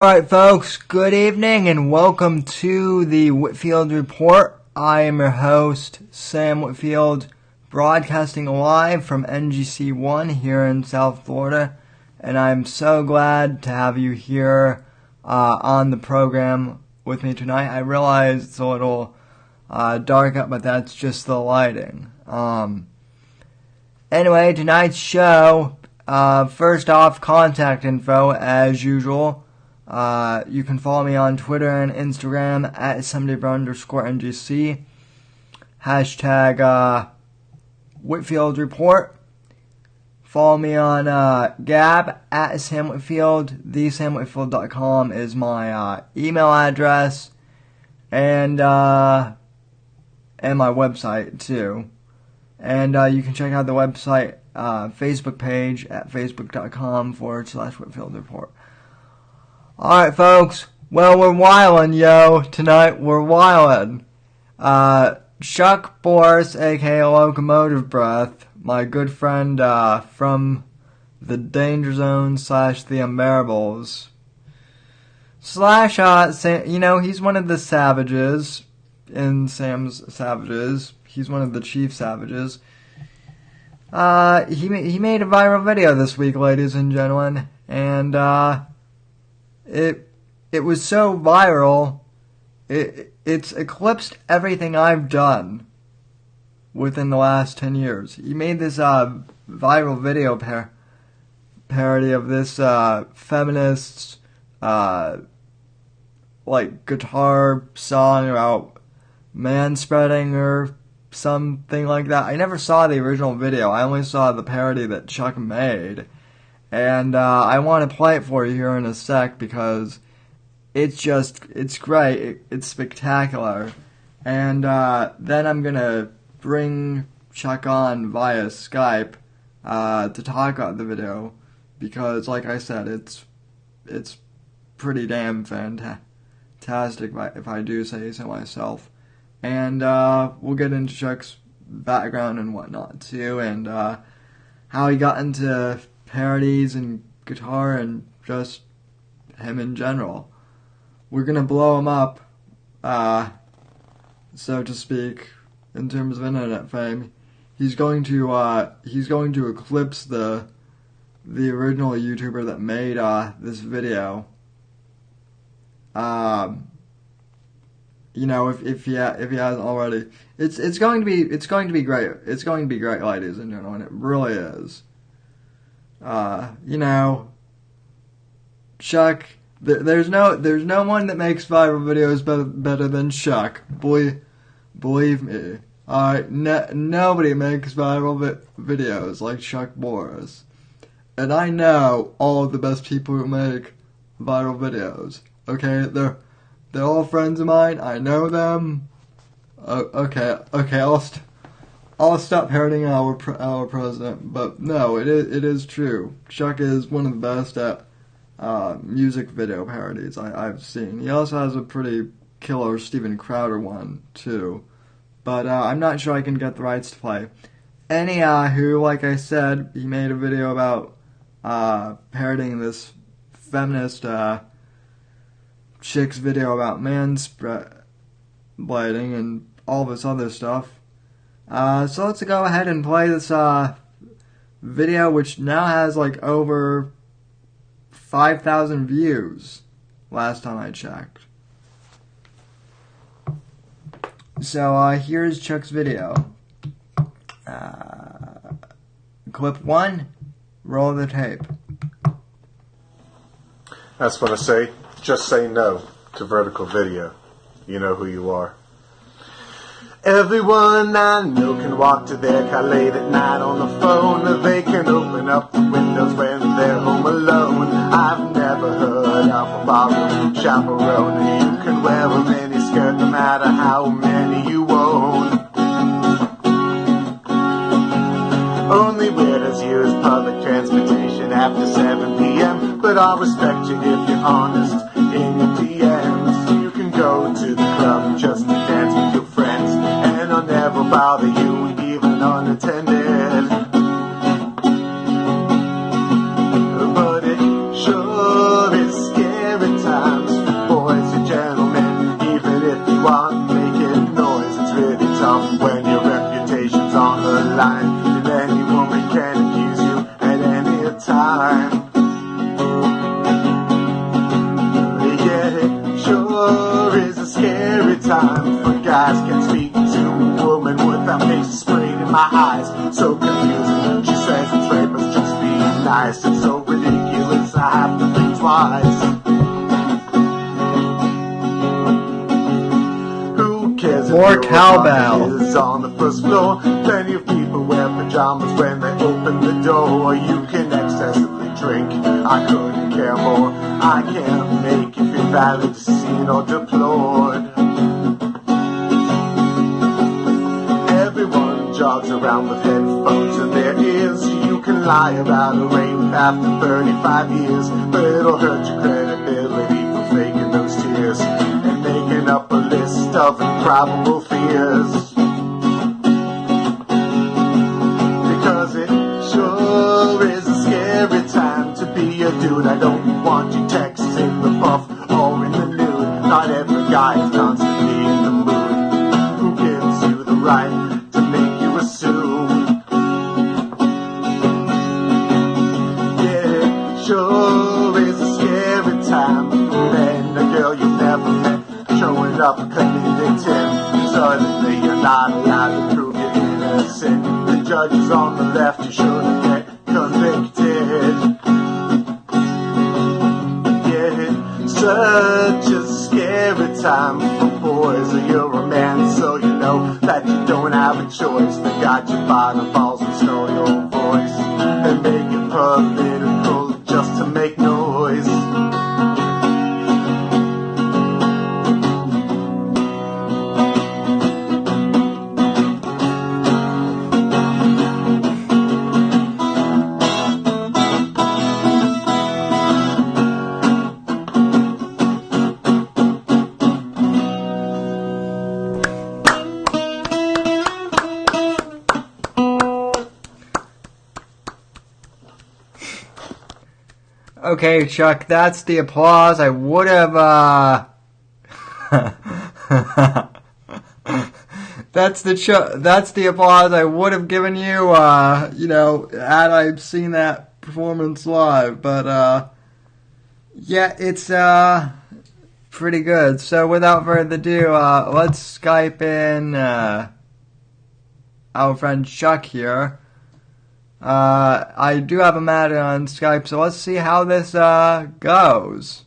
Alright folks, good evening and welcome to the Whitfield Report. I am your host, Sam Whitfield, broadcasting live from NGC1 here in South Florida, and I'm so glad to have you here on the program with me tonight. I realize it's a little dark up, but that's just the lighting. Anyway, tonight's show, first off, contact info as usual. You can follow me on Twitter and Instagram at @SamDaver_NGC. Hashtag Whitfield Report. Follow me on Gab at Sam Whitfield. TheSamWhitfield.com is my email address, and my website too. And you can check out the website Facebook page at facebook.com/Whitfield Report. Alright folks, well we're whylin' yo, tonight we're whylin'. Chuck Boris, aka Locomotive Breath, my good friend from the Danger Zone / the Unbearables, he's one of the savages in Sam's Savages. He's one of the chief savages. He made a viral video this week, ladies and gentlemen, and It was so viral, it's eclipsed everything I've done within the last 10 years. He made this viral video parody of this feminist guitar song about manspreading or something like that. I never saw the original video. I only saw the parody that Chuck made. And I want to play it for you here in a sec because it's great. It's spectacular. And then I'm going to bring Chuck on via Skype to talk about the video because, like I said, it's pretty damn fantastic if I do say so myself. And we'll get into Chuck's background and whatnot too, and how he got into parodies and guitar and just him in general. We're gonna blow him up, so to speak, in terms of internet fame. He's going to eclipse the original YouTuber that made this video. If he hasn't already, it's going to be great. It's going to be great, ladies and gentlemen. It really is. Chuck, there's no one that makes viral videos better than Chuck. Believe me. Alright, nobody makes viral videos like Chuck Boris. And I know all of the best people who make viral videos. Okay, they're all friends of mine. I know them. Okay, I'll stop parodying our president, but no, it is true. Chuck is one of the best at music video parodies I've seen. He also has a pretty killer Steven Crowder one too, but I'm not sure I can get the rights to play. Anywho, like I said, he made a video about parodying this feminist chick's video about manspreading and all this other stuff. So let's go ahead and play this video, which now has over 5,000 views last time I checked. So here's Chuck's video. Clip 1, roll the tape. That's what I say. Just say no to vertical video. You know who you are. Everyone I know can walk to their car late at night on the phone, or they can open up the windows when they're home alone. I've never heard of a ballroom chaperone. You can wear a mini skirt no matter how many you own. Only weird as you is public transportation after 7 p.m. But I'll respect you if you're honest in your DMs. You can go to the club just to dance with your friends, and I'll never bother you even unattended. But it sure is scary time. times for boys and gentlemen. Even if you aren't making noise, it's really tough when your reputation's on the line, and any woman can accuse you at any time. Yeah, it sure is a scary time for guys can speak to a woman without faces sprayed in my eyes. So confusing, she says it's rape must just be nice. It's so ridiculous, I have to think twice. Who cares if More your cowbell. apartment is on the first floor? Plenty of people wear pajamas when they open the door. Or you can excessively drink, I couldn't care more. I can't make you feel valid, seen or deplored. Everyone jogs around with headphones in their ears. You can lie about a rape after 35 years, but it'll hurt your credibility for faking those tears and making up a list of improbable fears. Because it sure is a scary time to be a dude. I don't want you texting the buff or in the nude. Not every guy is constantly in the mood. Who gives you the right to make you assume? Yeah, it sure is a scary time for men. A girl you've never met showing up claiming victim. Suddenly you're not allowed to prove you're innocent. The judge is on the left, you shouldn't get convicted. Yeah, such a scary time for boys. You're a man, so you know that you don't have a choice. They got you by the balls and stole your voice. They make it political just to make noise. Okay, Chuck, that's the applause I would have, that's the applause I would have given you, had I seen that performance live, but, yeah, it's, pretty good. So, without further ado, let's Skype in, our friend Chuck here. I do have him added on Skype, so let's see how this goes.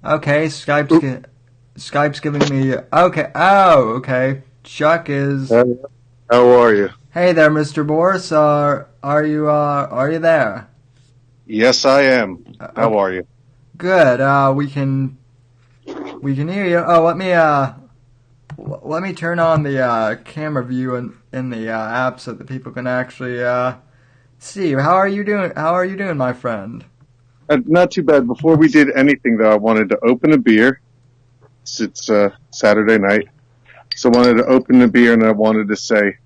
Okay, Skype's giving me okay. Chuck is. How are you? Hey there, Mr. Boris. Are you there? Yes, I am. How are you? Good. We can hear you. Oh, let me turn on the camera view in the app so that people can actually see. How are you doing? How are you doing, my friend? Not too bad. Before we did anything, though, I wanted to open a beer. It's Saturday night, so I wanted to open the beer, and I wanted to say,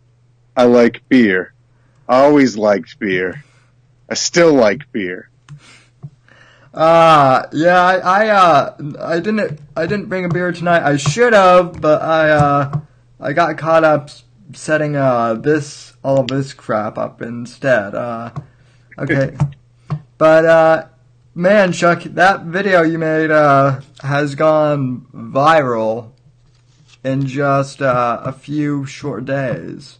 I like beer. I always liked beer. I still like beer. Yeah, I didn't bring a beer tonight. I should have, but I got caught up setting all of this crap up instead. Okay. But man, Chuck, that video you made has gone viral in just a few short days.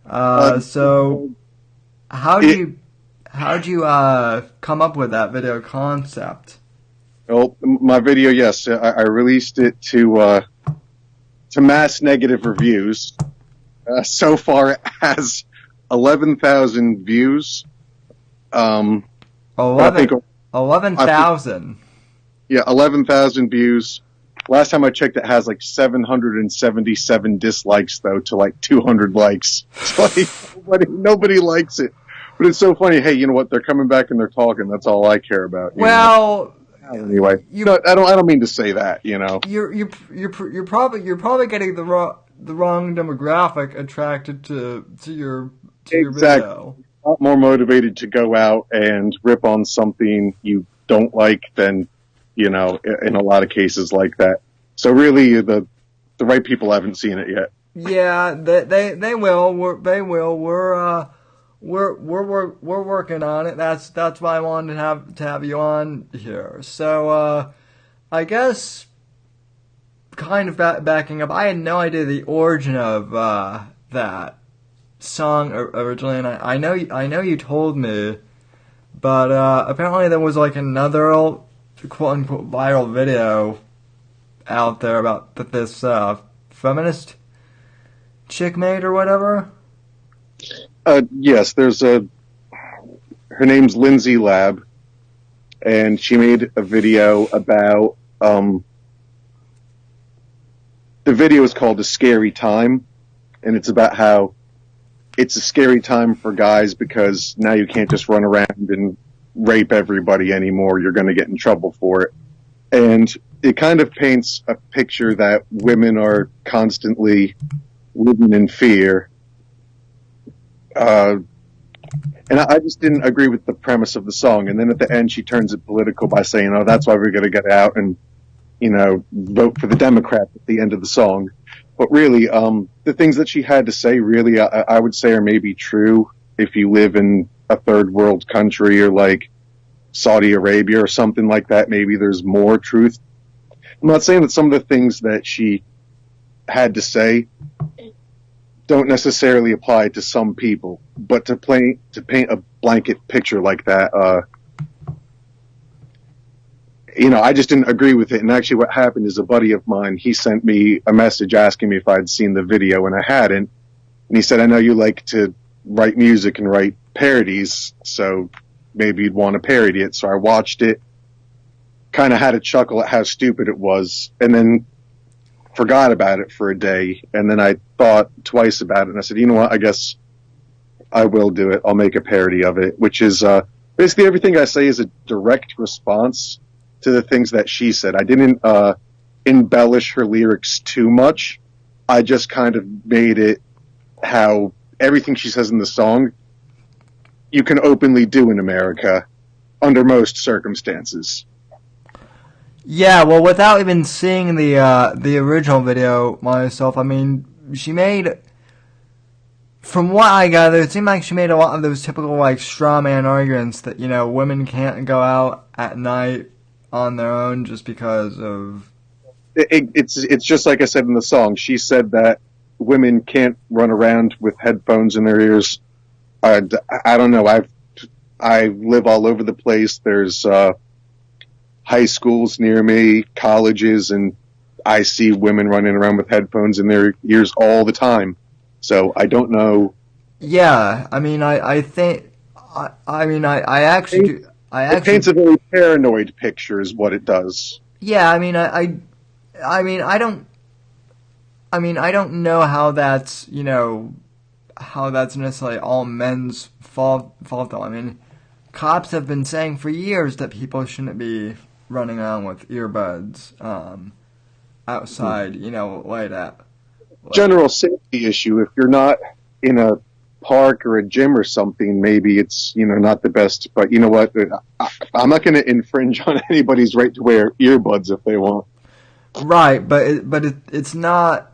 So how'd you come up with that video concept? Well, my video, yes, I released it to mass negative reviews. So far, it has 11,000 views. 11,000. Yeah, 11,000 views. Last time I checked, it has like 777 dislikes, though, to like 200 likes. It's like nobody likes it. But it's so funny. Hey, you know what? They're coming back and they're talking. That's all I care about. Well, anyway, I don't mean to say that. You know, you're probably getting the the wrong demographic attracted to your Exactly. video. A lot more motivated to go out and rip on something you don't like than, in a lot of cases like that. So really, the right people haven't seen it yet. Yeah, they will. They will. We're working on it. That's why I wanted to have you on here. So I guess kind of backing up. I had no idea the origin of that song originally, and I know you told me, but apparently there was like another quote unquote viral video out there about this feminist chick made or whatever. Yes, her name's Lindsay Lab, and she made a video about, the video is called A Scary Time, and it's about how it's a scary time for guys because now you can't just run around and rape everybody anymore. You're going to get in trouble for it. And it kind of paints a picture that women are constantly living in fear. And I just didn't agree with the premise of the song. And then at the end, she turns it political by saying, "Oh, that's why we're going to get out and, vote for the Democrats" at the end of the song. But really, the things that she had to say, really, I would say are maybe true if you live in a third world country or like Saudi Arabia or something like that. Maybe there's more truth. I'm not saying that some of the things that she had to say don't necessarily apply to some people, but to paint a blanket picture like that, I just didn't agree with it. And actually what happened is a buddy of mine, he sent me a message asking me if I'd seen the video, and I hadn't. And he said, "I know you like to write music and write parodies, so maybe you'd want to parody it." So I watched it, kind of had a chuckle at how stupid it was, and then forgot about it for a day. And then I thought twice about it, and I said, "You know what, I guess I will do it. I'll make a parody of it," which is basically everything I say is a direct response to the things that she said. I didn't embellish her lyrics too much. I just kind of made it how everything she says in the song you can openly do in America under most circumstances. Yeah, well, without even seeing the original video myself, I mean, she made, from what I gathered, it seemed like she made a lot of those typical like straw man arguments that women can't go out at night on their own just because of. It's just like I said in the song. She said that women can't run around with headphones in their ears. I don't know. I live all over the place. There's high schools near me, colleges, and I see women running around with headphones in their ears all the time. So I don't know. Yeah, I mean, I think, I actually do. It paints a very paranoid picture, is what it does. Yeah, I mean, I don't know how that's necessarily all men's fault though. I mean, cops have been saying for years that people shouldn't be running around with earbuds outside, like that. General safety issue. If you're not in a park or a gym or something, maybe it's not the best. But you know what? I'm not going to infringe on anybody's right to wear earbuds if they want. Right, but it's not.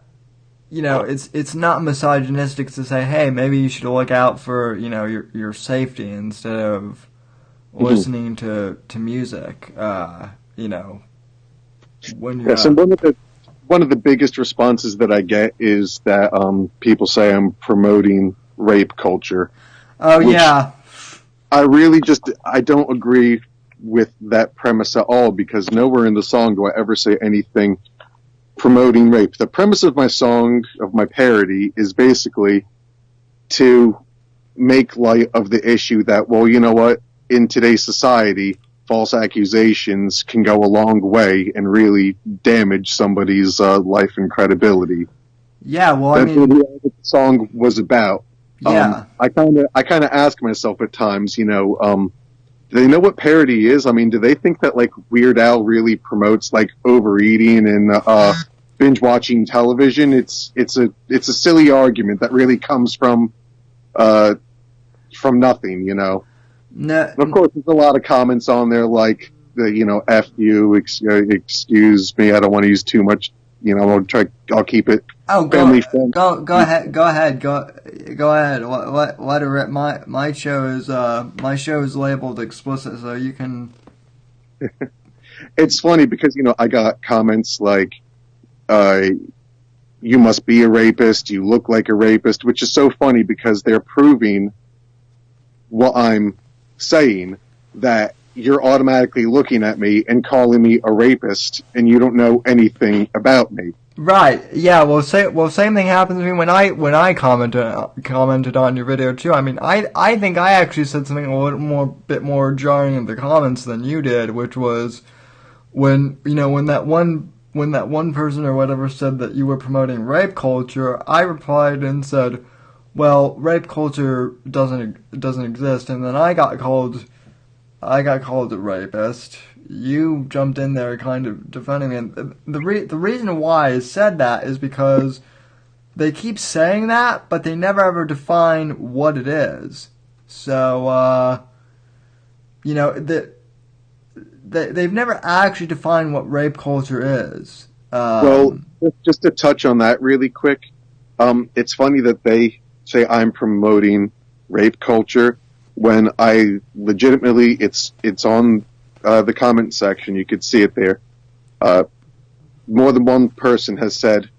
It's not misogynistic to say, hey, maybe you should look out for your safety instead of listening to music. When you're yes, and one of the biggest responses that I get is that people say I'm promoting rape culture. Oh yeah. I don't agree with that premise at all, because nowhere in the song do I ever say anything promoting rape. The premise of my song, of my parody, is basically to make light of the issue that, well, you know what, in today's society, false accusations can go a long way and really damage somebody's life and credibility. Yeah, well, That's what the song was about. Yeah. I kind of ask myself at times, do they know what parody is? I mean, do they think that like Weird Al really promotes like overeating and binge watching television. It's a silly argument that really comes from nothing, you know. No, And of course, there's a lot of comments on there like the, you know, F you, excuse me, I don't want to use too much, you know, I'll keep it family friendly. Go ahead. Let it rip. My show is labeled explicit, so you can. It's funny because, you know, I got comments like, you must be a rapist, you look like a rapist, which is so funny because they're proving what I'm saying, that you're automatically looking at me and calling me a rapist, and you don't know anything about me. Right. Yeah. Well, same thing happened to me when I commented on your video too. I mean, I think I actually said something a bit more jarring in the comments than you did, which was when that one person or whatever said that you were promoting rape culture. I replied and said, well, rape culture doesn't exist, and then I got called a rapist. You jumped in there kind of defending me, and the reason why I said that is because they keep saying that, but they never ever define what it is. So, you know, they've never actually defined what rape culture is. Well, just to touch on that really quick, it's funny that they say I'm promoting rape culture when I legitimately, it's on the comment section, you could see it there. More than one person has said,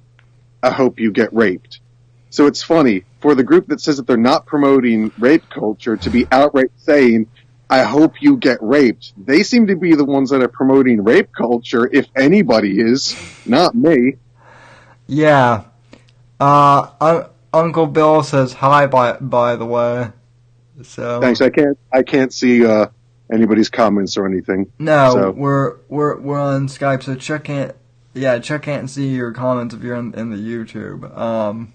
I hope you get raped. So it's funny, for the group that says that they're not promoting rape culture to be outright saying, I hope you get raped, they seem to be the ones that are promoting rape culture, if anybody is, not me. Yeah. Uncle Bill says hi, by the way. So Thanks. I can't see anybody's comments or anything. no, So. we're on Skype, so Chuck can't see your comments if you're in the YouTube.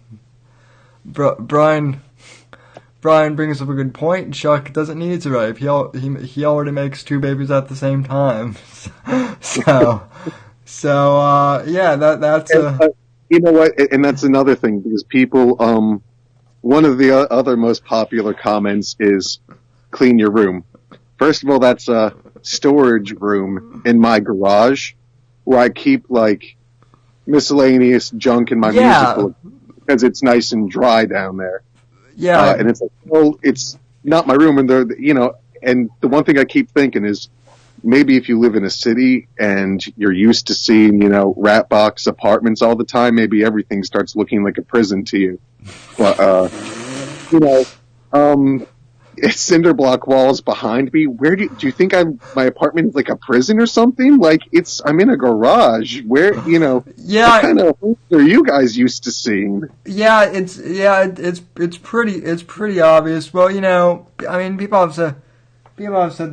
Brian brings up a good point. Chuck doesn't need to rape. He already makes 2 babies at the same time. So yeah, that's You know what? And that's another thing, because people, one of the other most popular comments is clean your room. First of all, that's a storage room in my garage where I keep like miscellaneous junk in my musical, because it's nice and dry down there. yeah. And it's like, well, it's not my room, and you know, and the one thing I keep thinking is, maybe if you live in a city and you're used to seeing, you know, rat box apartments all the time, maybe everything starts looking like a prison to you. But, you know, it's cinder block walls behind me. Where do you think my apartment is like a prison or something? Like, I'm in a garage. Where, you know, what kind of homes are you guys used to seeing? It's pretty obvious. Well, you know, I mean, people have said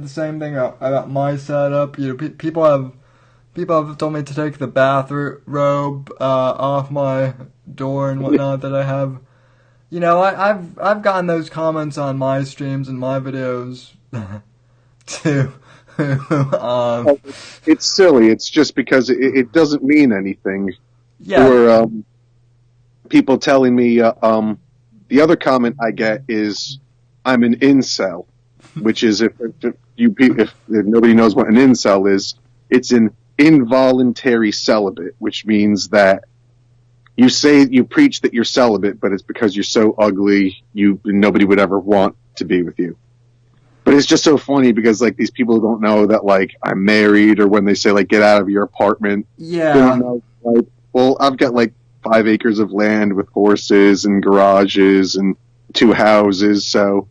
the same thing about my setup. You know, people have told me to take the bathrobe off my door and whatnot that I have. You know, I've gotten those comments on my streams and my videos too. It's silly. It's just because it doesn't mean anything. Yeah. Or people telling me. The other comment I get is, I'm an incel. Which is, if nobody knows what an incel is, it's an involuntary celibate, which means that you preach that you're celibate, but it's because you're so ugly, nobody would ever want to be with you. But it's just so funny because, like, these people don't know that, like, I'm married, or when they say, like, get out of your apartment. Yeah. They don't know, like, well, I've got, like, 5 acres of land with horses and garages and 2 houses, so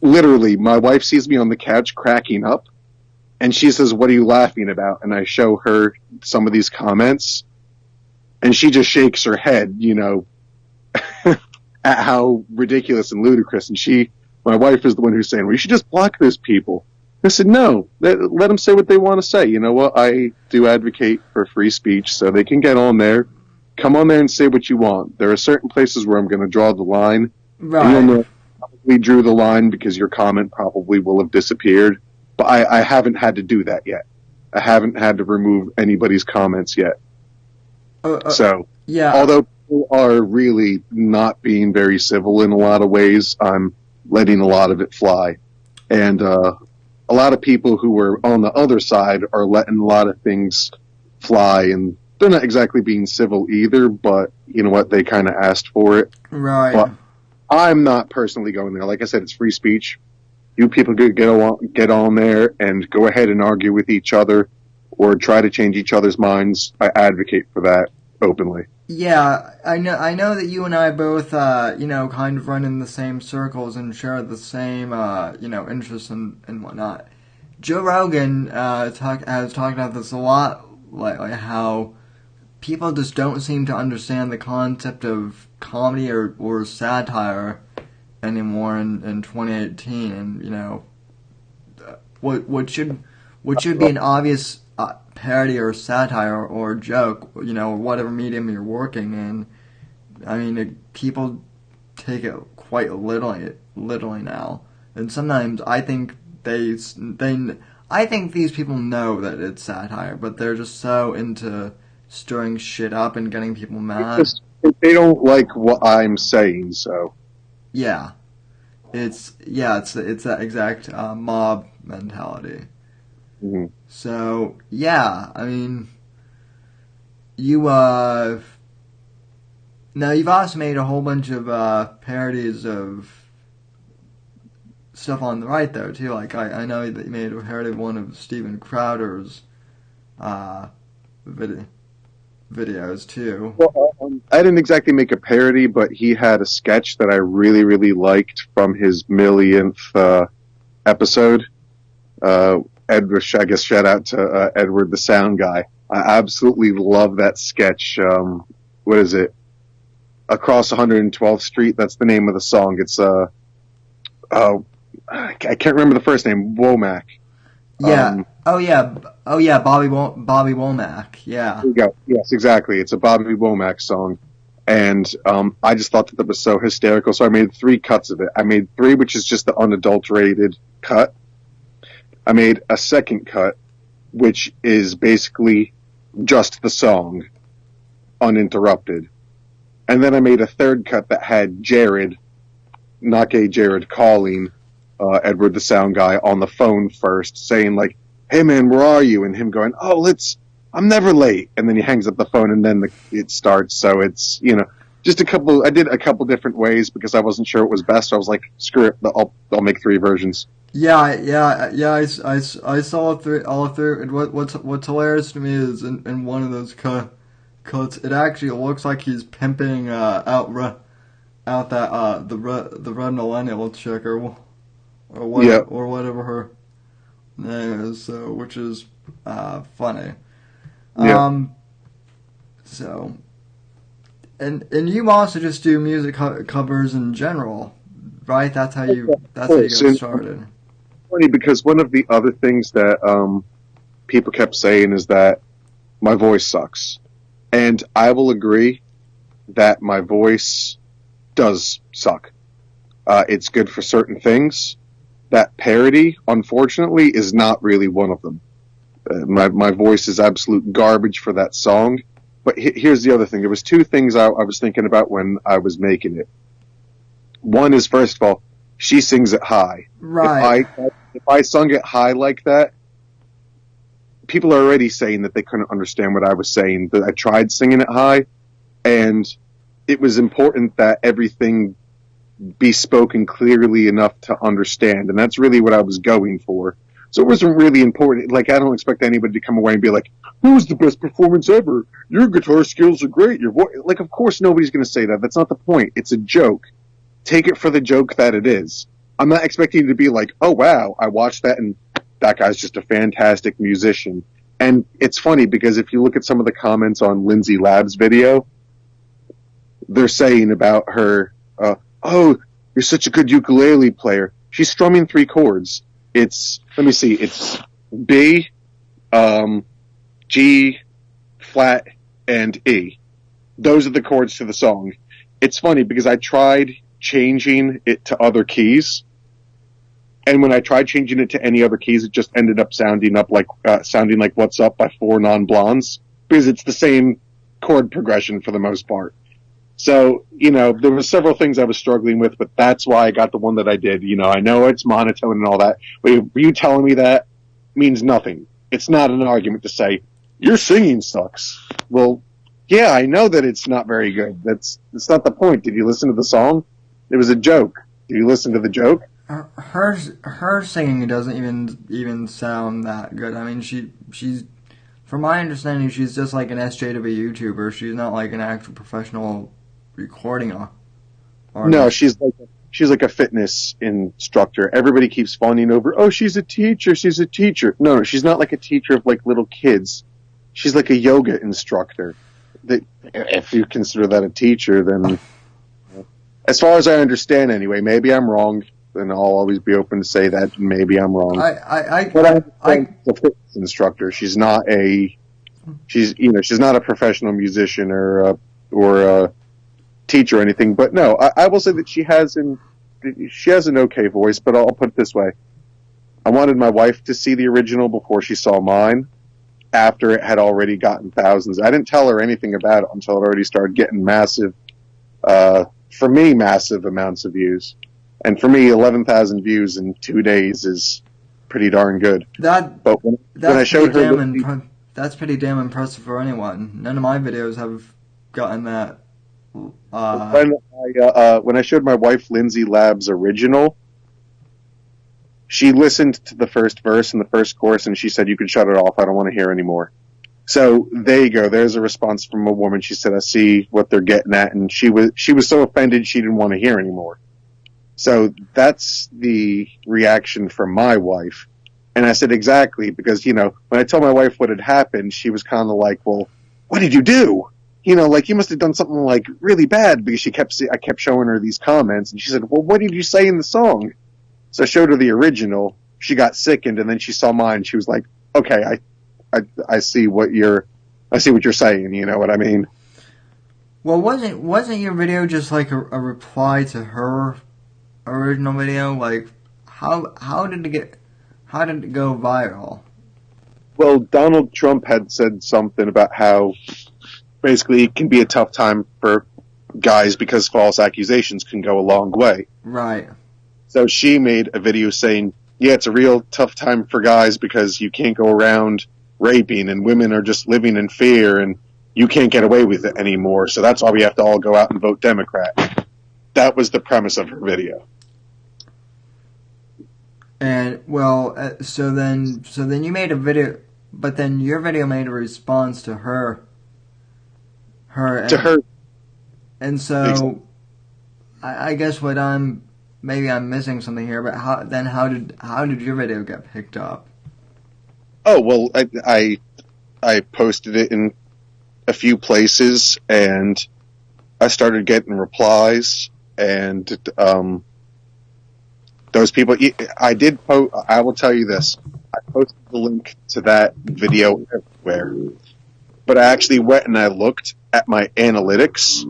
literally, my wife sees me on the couch cracking up, and she says, what are you laughing about? And I show her some of these comments, and she just shakes her head, you know, at how ridiculous and ludicrous. And my wife is the one who's saying, well, you should just block those people. I said, no, let them say what they want to say. You know what? I do advocate for free speech, so they can get on there, come on there and say what you want. There are certain places where I'm going to draw the line. Right. And you'll know we drew the line because your comment probably will have disappeared. But I haven't had to do that yet. I haven't had to remove anybody's comments yet. So, Yeah. although people are really not being very civil in a lot of ways, I'm letting a lot of it fly. And a lot of people who were on the other side are letting a lot of things fly, and they're not exactly being civil either, but you know what? They kind of asked for it. Right. But I'm not personally going there. Like I said, it's free speech. You people could get on there and go ahead and argue with each other or try to change each other's minds. I advocate for that openly. Yeah, I know that you and I both, kind of run in the same circles and share the same, interests and whatnot. Joe Rogan has talked about this a lot, like how people just don't seem to understand the concept of comedy or satire anymore in 2018, and what should be an obvious parody or satire or joke, whatever medium you're working in. I mean, people take it quite literally now, and sometimes I think I think these people know that it's satire, but they're just so into stirring shit up and getting people mad. They don't like what I'm saying, so Yeah, it's that exact mob mentality. mhm. So yeah, I mean, you now you've also made a whole bunch of parodies of stuff on the right there too. Like I know that you made a parody of one of Steven Crowder's uh, vid- videos too. Well, I didn't exactly make a parody, but he had a sketch that I really, really liked from his millionth episode. Edward, I guess, shout out to Edward, the sound guy. I absolutely love that sketch. What is it? Across 112th Street. That's the name of the song. It's I can't remember the first name. Womack. Yeah. Oh yeah. Oh yeah. Bobby Womack. Yeah. There you go. Yes, exactly. It's a Bobby Womack song. And I just thought that was so hysterical. So I made 3 cuts of it. I made 3, which is just the unadulterated cut. I made a second cut, which is basically just the song, uninterrupted. And then I made a third cut that had Jared, not gay Jared, calling Edward the sound guy on the phone first, saying like, "Hey man, where are you?" And him going, "Oh, I'm never late." And then he hangs up the phone, and then it starts. So it's just a couple. I did a couple different ways because I wasn't sure it was best. So I was like, "Screw it, I'll make 3 versions." Yeah. I saw it through all through. And what's hilarious to me is in one of those cuts, it actually looks like he's pimping out that the red millennial chick or whatever her name is, so which is funny. Yeah. So and you also just do music covers in general, right? That's how you got started. Funny because one of the other things that people kept saying is that my voice sucks, and I will agree that my voice does suck. It's good for certain things. That parody, unfortunately, is not really one of them. My voice is absolute garbage for that song. But here's the other thing. There was 2 things I was thinking about when I was making it. One is, first of all, she sings it high. Right. If I sung it high like that, people are already saying that they couldn't understand what I was saying. That I tried singing it high, and it was important that everything be spoken clearly enough to understand, and that's really what I was going for. So it wasn't really important. Like, I don't expect anybody to come away and be like, "That was the best performance ever. Your guitar skills are great. Your voice." Like, of course nobody's going to say that. That's not the point. It's a joke. Take it for the joke that it is. I'm not expecting you to be like, "Oh wow, I watched that and that guy's just a fantastic musician." And it's funny because if you look at some of the comments on Lindsay Lab's video, they're saying about her, "Oh, you're such a good ukulele player." She's strumming 3 chords. Let me see, it's B, G, flat, and E. Those are the chords to the song. It's funny because I tried changing it to other keys, and when I tried changing it to any other keys, it just ended up sounding like "What's Up" by 4 Non Blondes, because it's the same chord progression for the most part. So, there were several things I was struggling with, but that's why I got the one that I did. I know it's monotone and all that, but you telling me that means nothing. It's not an argument to say, your singing sucks. Well, yeah, I know that it's not very good. That's not the point. Did you listen to the song? It was a joke. Did you listen to the joke? Her singing doesn't even sound that good. I mean, she's from my understanding, she's just like an SJW YouTuber. She's not like an actual professional recording artist. No, she's like a fitness instructor. Everybody keeps fawning over, oh, she's a teacher, she's a teacher. No, she's not like a teacher of like little kids. She's like a yoga instructor. If you consider that a teacher, then as far as I understand anyway, maybe I'm wrong, and I'll always be open to say that maybe I'm wrong. But I'm a fitness instructor. She's not she's not a professional musician or a teacher or anything. But no, I will say that she has an okay voice, but I'll put it this way. I wanted my wife to see the original before she saw mine, after it had already gotten thousands. I didn't tell her anything about it until it already started getting massive amounts of views. And for me, 11,000 views in 2 days is pretty darn good. But when I showed her... that's pretty damn impressive for anyone. None of my videos have gotten that. When I showed my wife Lindsay Lab's original, she listened to the first verse and the first chorus, and she said, you can shut it off. I don't want to hear anymore. So there you go. There's a response from a woman. She said, I see what they're getting at. And she was so offended she didn't want to hear anymore. So that's the reaction from my wife. And I said, exactly, because, when I told my wife what had happened, she was kind of like, well, what did you do? You must have done something like really bad, because I kept showing her these comments, and she said, well, what did you say in the song? So I showed her the original. She got sickened, and then she saw mine. She was like, okay, I see what you're saying. You know what I mean? Well, wasn't your video just like a reply to her original video? Like, how did it go viral? Well, Donald Trump had said something about how basically it can be a tough time for guys because false accusations can go a long way. Right. So she made a video saying, yeah, it's a real tough time for guys because you can't go around raping and women are just living in fear and you can't get away with it anymore. So that's why we have to all go out and vote Democrat. That was the premise of her video. And so then you made a video, but then your video made a response to her. And so, exactly. I guess maybe I'm missing something here. But how did your video get picked up? Oh well, I posted it in a few places, and I started getting replies, and those people, I did post, I will tell you this, I posted the link to that video everywhere, but I actually went and I looked at my analytics,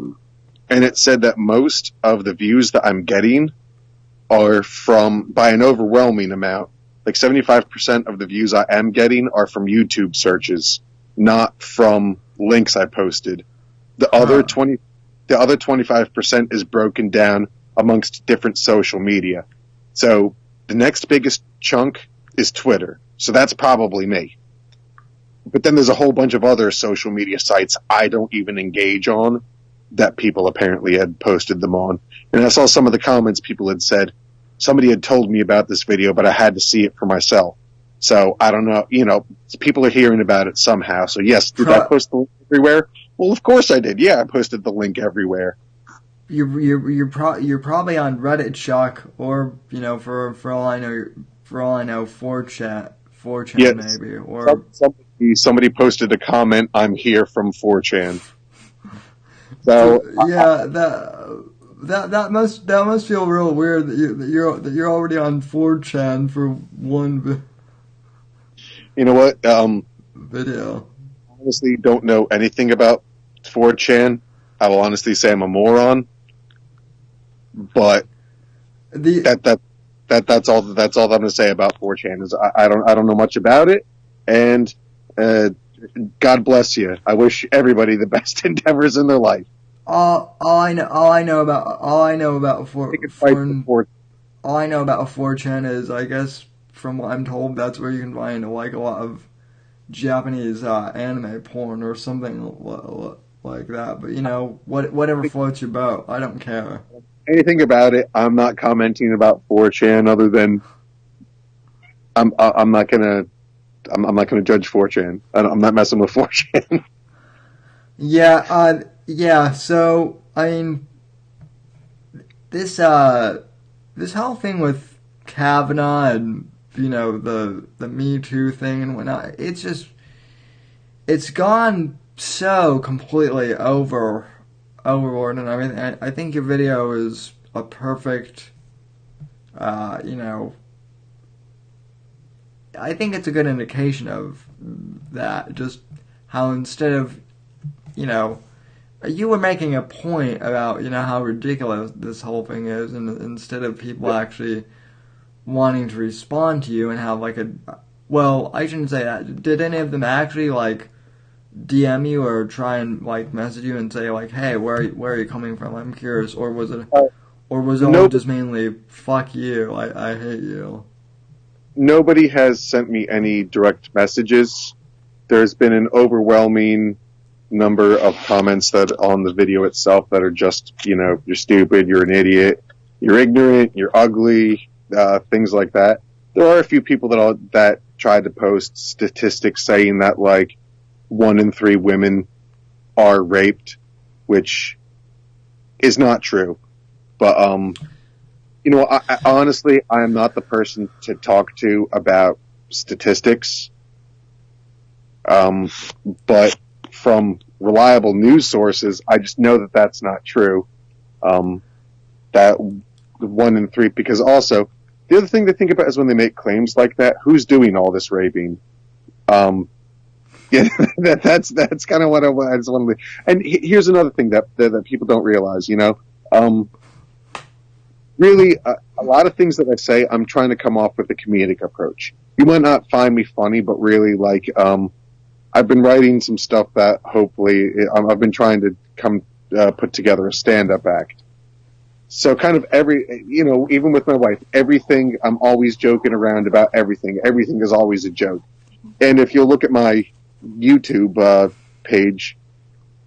and it said that most of the views that I'm getting are by an overwhelming amount, like 75% of the views I am getting are from YouTube searches, not from links I posted. The other 25% is broken down amongst different social media. So the next biggest chunk is Twitter. So that's probably me. But then there's a whole bunch of other social media sites I don't even engage on that people apparently had posted them on. And I saw some of the comments people had said, somebody had told me about this video, but I had to see it for myself. So I don't know, people are hearing about it somehow. So yes, did I post the link everywhere? Well, of course I did. Yeah, I posted the link everywhere. You're probably on Reddit Shock, or for all I know 4chan yes, maybe, or somebody posted a comment. I'm here from 4chan. So yeah, that must feel real weird that you're already on 4chan for one. You know what? Video. I honestly don't know anything about 4chan. I will honestly say I'm a moron. But that's all that I'm going to say about 4chan is I don't know much about it, and God bless you. I wish everybody the best endeavors in their life. All I know about Take a fight before. all I know about 4chan is, I guess, from what I'm told, that's where you can find like a lot of Japanese anime porn or something like that. But whatever floats your boat, I don't care. Anything about it, I'm not commenting about 4chan other than I'm not gonna judge 4chan. I'm not messing with 4chan. Yeah. So I mean, this whole thing with Kavanaugh and the Me Too thing and whatnot, it's gone so completely overboard and everything. I think your video is a perfect, I think it's a good indication of that. Just how instead of, you were making a point about, how ridiculous this whole thing is, and instead of people actually wanting to respond to you and have like well, I shouldn't say that. Did any of them actually like DM you or try and like message you and say like, hey, where are you coming from? I'm curious. Or was it all just mainly fuck you, I hate you? Nobody has sent me any direct messages. There's been an overwhelming number of comments that on the video itself that are just, you're stupid, you're an idiot, you're ignorant, you're ugly, things like that. There are a few people that tried to post statistics saying that like 1 in 3 women are raped, which is not true. But I honestly, I am not the person to talk to about statistics. But from reliable news sources, I just know that that's not true. That 1 in 3, because also the other thing to think about is when they make claims like that, who's doing all this raping? Yeah, that's kind of what I just want to. And here's another thing that people don't realize. Really, a lot of things that I say, I'm trying to come off with a comedic approach. You might not find me funny, but really, like, I've been writing some stuff that hopefully I've been trying to put together a stand-up act. So kind of even with my wife, everything, I'm always joking around about everything. Everything is always a joke. And if you look at my YouTube page,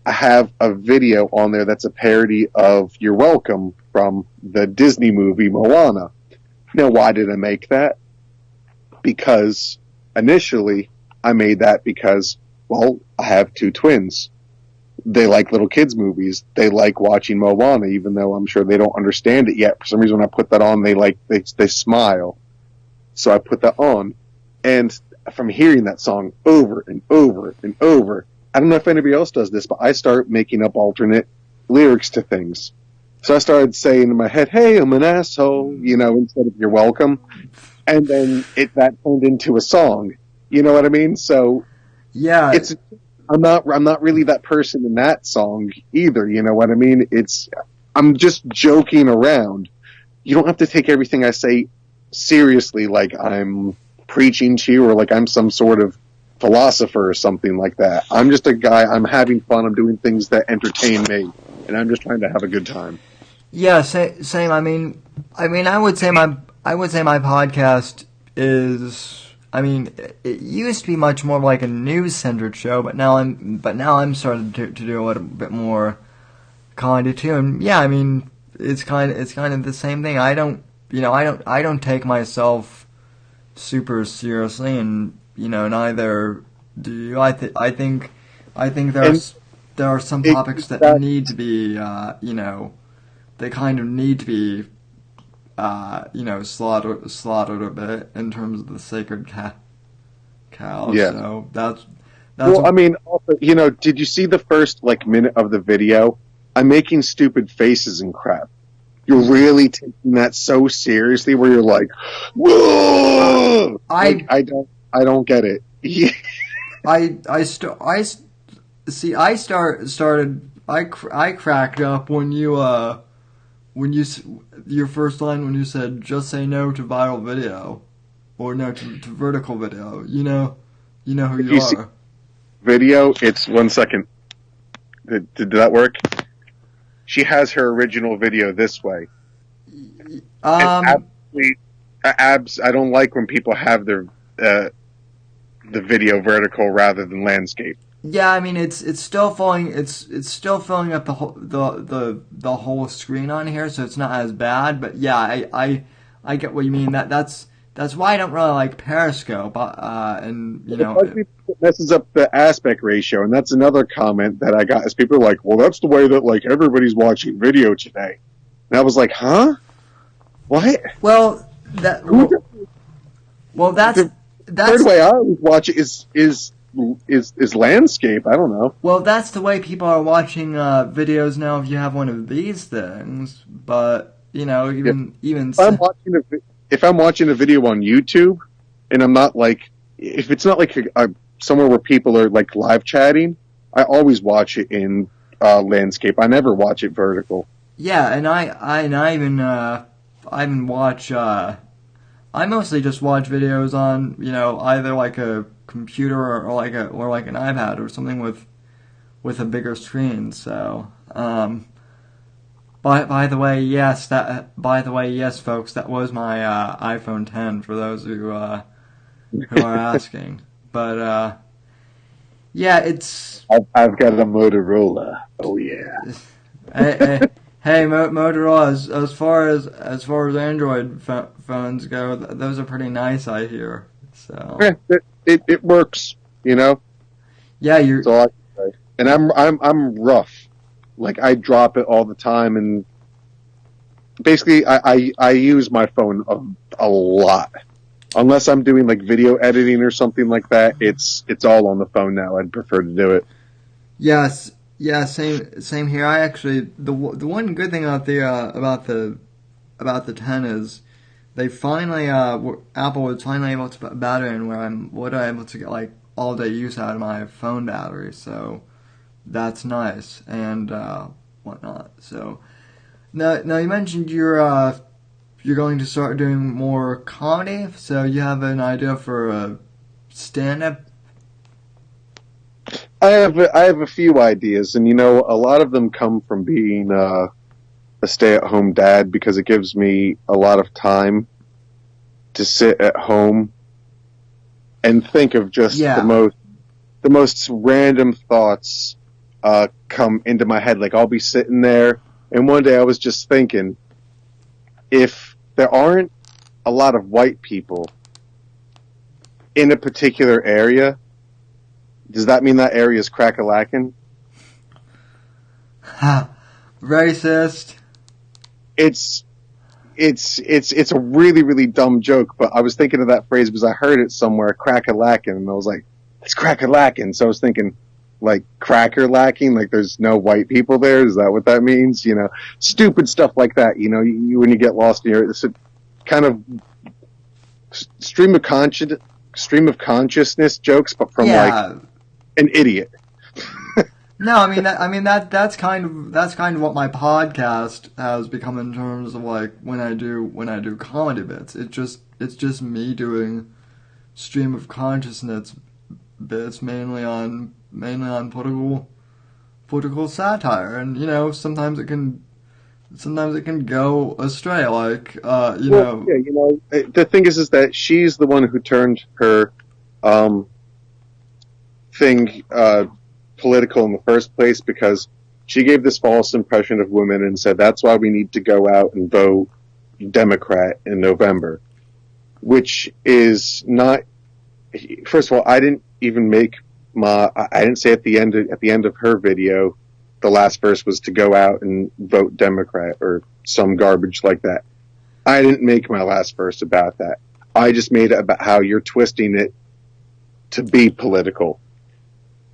I have a video on there that's a parody of You're Welcome from the Disney movie Moana. Now, why did I make that? Because initially I made that because, well, I have 2 twins. They like little kids movies. They like watching Moana, even though I'm sure they don't understand it yet. For some reason, when I put that on, they smile. So I put that on. And from hearing that song over and over and over, I don't know if anybody else does this, but I start making up alternate lyrics to things. So I started saying in my head, hey, I'm an asshole, instead of you're welcome. And then that turned into a song. You know what I mean? So yeah, I'm not really that person in that song either. You know what I mean? I'm just joking around. You don't have to take everything I say seriously, like I'm preaching to you or like I'm some sort of philosopher or something like that. I'm just a guy. I'm having fun. I'm doing things that entertain me, and I'm just trying to have a good time. Yeah, same. I mean, I would say my podcast is. I mean, it used to be much more like a news-centered show, but now I'm starting to do a little bit more comedy too. And yeah, I mean, it's kind of the same thing. I don't take myself super seriously, and neither do you. I think there are some topics that need to be they kind of need to be slaughtered a bit in terms of the sacred cow. Yeah. So that's well, I mean, also, did you see the first minute of the video? I'm making stupid faces and crap. You're really taking that so seriously, where you're like, whoa! I don't get it. I cracked up when your first line when you said just say no to viral video or no to vertical video. You know who you are. video, it's 1 second. Did that work? She has her original video this way. Absolutely, I don't like when people have their the video vertical rather than landscape. Yeah, I mean it's still filling still filling up the whole screen on here, so it's not as bad. But yeah, I get what you mean. That's why I don't really like Periscope. And you know, it messes up the aspect ratio, and that's another comment that I got. Is people are like, well, that's the way that like everybody's watching video today, and I was like, huh? What? Well, that's the third way I always watch it is landscape. I don't know. Well, that's the way people are watching videos now. If you have one of these things, but you know, if I'm watching a video on YouTube, and I'm not like, if it's not like somewhere where people are like live chatting, I always watch it in landscape. I never watch it vertical. Yeah, and I even watch. I mostly just watch videos on, you know, either like a computer or like an iPad or something with a bigger screen. So, by the way, yes, folks, that was my iPhone 10 for those who are asking. But yeah, it's. I've got a Motorola. Oh yeah. Hey, Motorola, as far as Android phones go, those are pretty nice, I hear. So it works, you know. Yeah, you're. That's all I can say. And I'm rough, like I drop it all the time, and basically I use my phone a lot. Unless I'm doing like video editing or something like that, it's all on the phone now. I'd prefer to do it. Yes. Yeah, same here. I actually the one good thing about the 10 is they finally Apple was finally able to put a battery in where I'm able to get like all day use out of my phone battery. So that's nice and whatnot. So now you mentioned you're going to start doing more comedy. So you have an idea for a stand-up. I have a few ideas, and you know, a lot of them come from being a stay-at-home dad because it gives me a lot of time to sit at home and think of just the most random thoughts come into my head. Like I'll be sitting there, and one day I was just thinking, if there aren't a lot of white people in a particular area, does that mean that area is crack-a-lackin'? Racist. It's a really, really dumb joke, but I was thinking of that phrase because I heard it somewhere, crack-a-lackin', and I was like, it's crack-a-lackin'. So I was thinking, like, cracker-lacking, like there's no white people there? Is that what that means? You know, stupid stuff like that, you know, when you get lost in your, it's a kind of stream of consciousness jokes, but from like an idiot. No, I mean that's kind of what my podcast has become in terms of like when I do comedy bits. It's just me doing stream of consciousness bits mainly on political satire, and you know sometimes it can go astray. Like know. Yeah, you know, the thing is that she's the one who turned her thing political in the first place because she gave this false impression of women and said that's why we need to go out and vote Democrat in November, which is not. First of all, I didn't say at the end of her video, the last verse was to go out and vote Democrat or some garbage like that. I didn't make my last verse about that. I just made it about how you're twisting it to be political.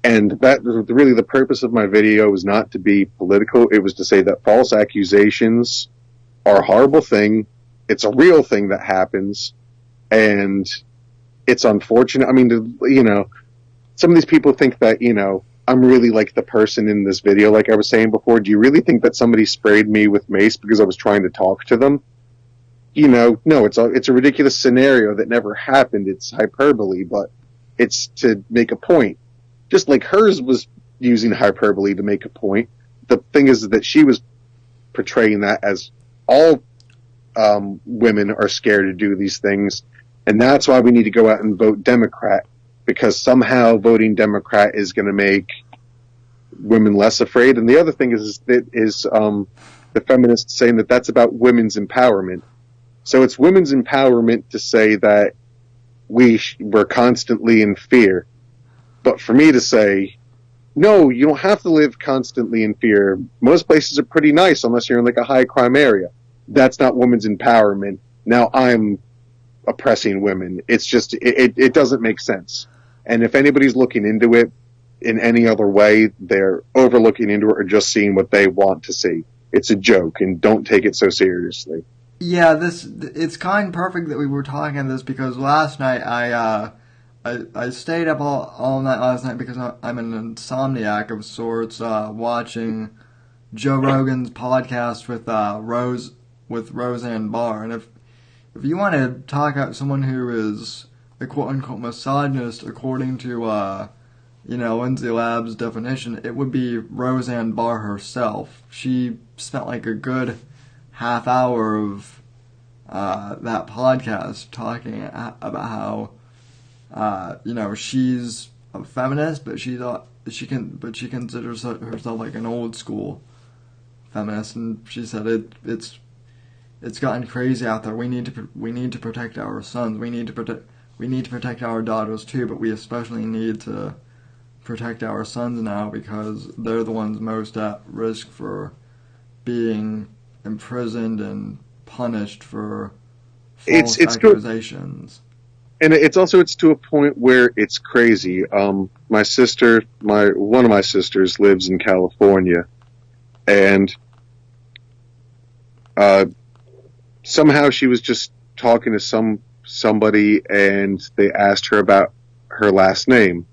And that was really the purpose of my video, was not to be political. It was to say that false accusations are a horrible thing. It's a real thing that happens. And it's unfortunate. I mean, you know, some of these people think that, you know, I'm really like the person in this video, like I was saying before. Do you really think that somebody sprayed me with mace because I was trying to talk to them? You know, no, it's a ridiculous scenario that never happened. It's hyperbole, but it's to make a point. just like hers was using hyperbole to make a point. The thing is that she was portraying that as all women are scared to do these things, and that's why we need to go out and vote Democrat, because somehow voting Democrat is going to make women less afraid. And the other thing is the feminists saying that that's about women's empowerment. So it's women's empowerment to say that we're constantly in fear. But for me to say, no, you don't have to live constantly in fear. Most places are pretty nice unless you're in like a high crime area. That's not women's empowerment. Now I'm oppressing women. It's just, it doesn't make sense. And if anybody's looking into it in any other way, they're overlooking into it or just seeing what they want to see. It's a joke, and don't take it so seriously. Yeah, it's kind of perfect that we were talking this, because last night I stayed up all night last night because I'm an insomniac of sorts, watching Joe Rogan's podcast with Roseanne Barr. And if you want to talk about someone who is a quote-unquote misogynist according to, Lindsay Lab's definition, it would be Roseanne Barr herself. She spent like a good half hour of that podcast talking about how, she's a feminist, but she considers herself like an old school feminist, and she said it's gotten crazy out there. We need to protect our sons. We need to protect our daughters too, but we especially need to protect our sons now because they're the ones most at risk for being imprisoned and punished for false accusations. And it's to a point where it's crazy. One of my sisters lives in California, and somehow she was just talking to somebody, and they asked her about her last name,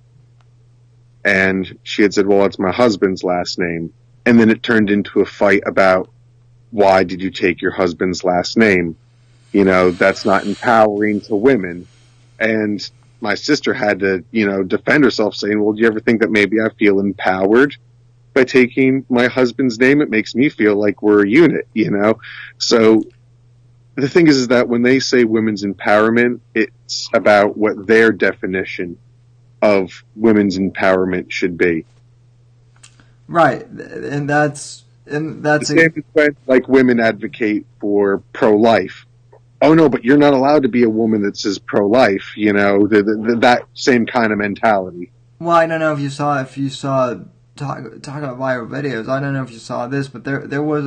and she had said, "Well, it's my husband's last name," and then it turned into a fight about why did you take your husband's last name? That's not empowering to women. And my sister had to, defend herself, saying, well, do you ever think that maybe I feel empowered by taking my husband's name? It makes me feel like we're a unit, So the thing is that when they say women's empowerment, it's about what their definition of women's empowerment should be. Right. And that's the same as when, like, women advocate for pro-life. Oh no, but you're not allowed to be a woman that says pro-life, that same kind of mentality. Well, I don't know if you saw talking about viral videos. I don't know if you saw this, but there was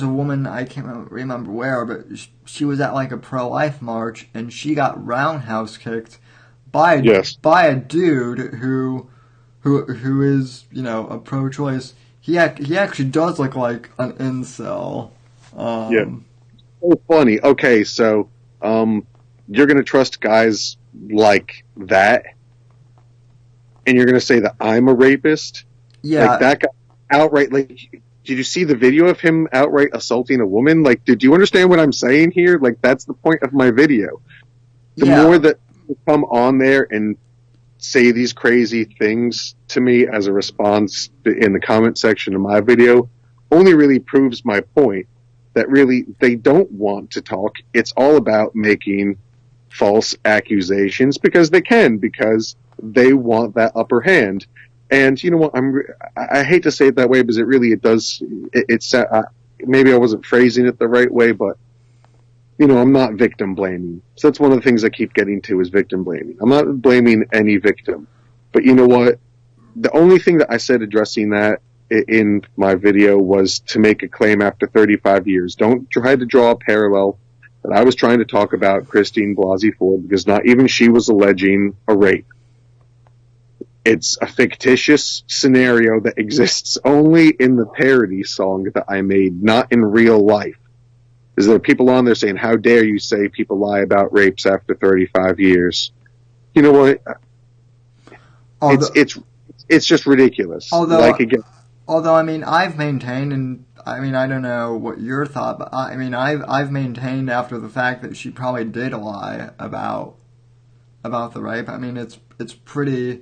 a woman, I can't remember where, but she was at like a pro-life march, and she got roundhouse kicked by a dude who is a pro-choice. He actually does look like an incel. So funny. Okay, so you're going to trust guys like that, and you're going to say that I'm a rapist? Yeah. Like, that guy outright, like, did you see the video of him outright assaulting a woman? Like, did you understand what I'm saying here? Like, that's the point of my video. The more that you come on there and say these crazy things to me as a response in the comment section of my video only really proves my point. That really, they don't want to talk. It's all about making false accusations because they they want that upper hand. And you know what? I hate to say it that way because it's maybe I wasn't phrasing it the right way, but I'm not victim blaming. So that's one of the things I keep getting to is victim blaming. I'm not blaming any victim, but you know what? The only thing that I said addressing that in my video was to make a claim after 35 years. Don't try to draw a parallel that I was trying to talk about Christine Blasey Ford, because not even she was alleging a rape. It's a fictitious scenario that exists only in the parody song that I made, not in real life. Is there people on there saying, how dare you say people lie about rapes after 35 years? You know what? It's just ridiculous. Although, I've maintained, and I don't know what your thought, but I've maintained after the fact that she probably did lie about the rape. It's pretty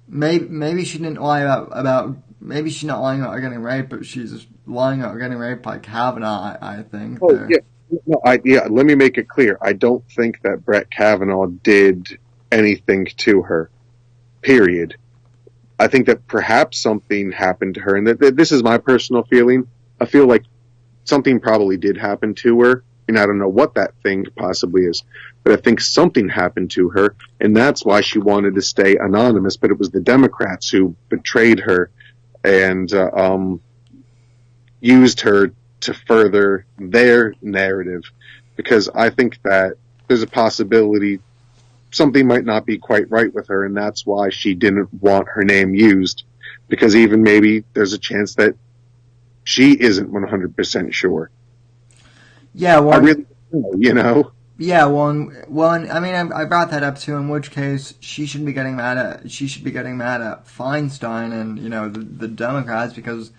maybe she didn't lie about maybe she's not lying about getting raped, but she's lying about getting raped by Kavanaugh. I think Oh there. yeah, no, yeah. Let me make it clear. I don't think that Brett Kavanaugh did anything to her. Period. I think that perhaps something happened to her, and that this is my personal feeling. I feel like something probably did happen to her, and I don't know what that thing possibly is, but I think something happened to her, and that's why she wanted to stay anonymous. But it was the Democrats who betrayed her and used her to further their narrative, because I think that there's a possibility something might not be quite right with her, and that's why she didn't want her name used, because even maybe there's a chance that she isn't 100% sure. Yeah, I well, really don't know, you know? yeah, I mean, I brought that up too. In which case, she should be getting mad at Feinstein and the Democrats, because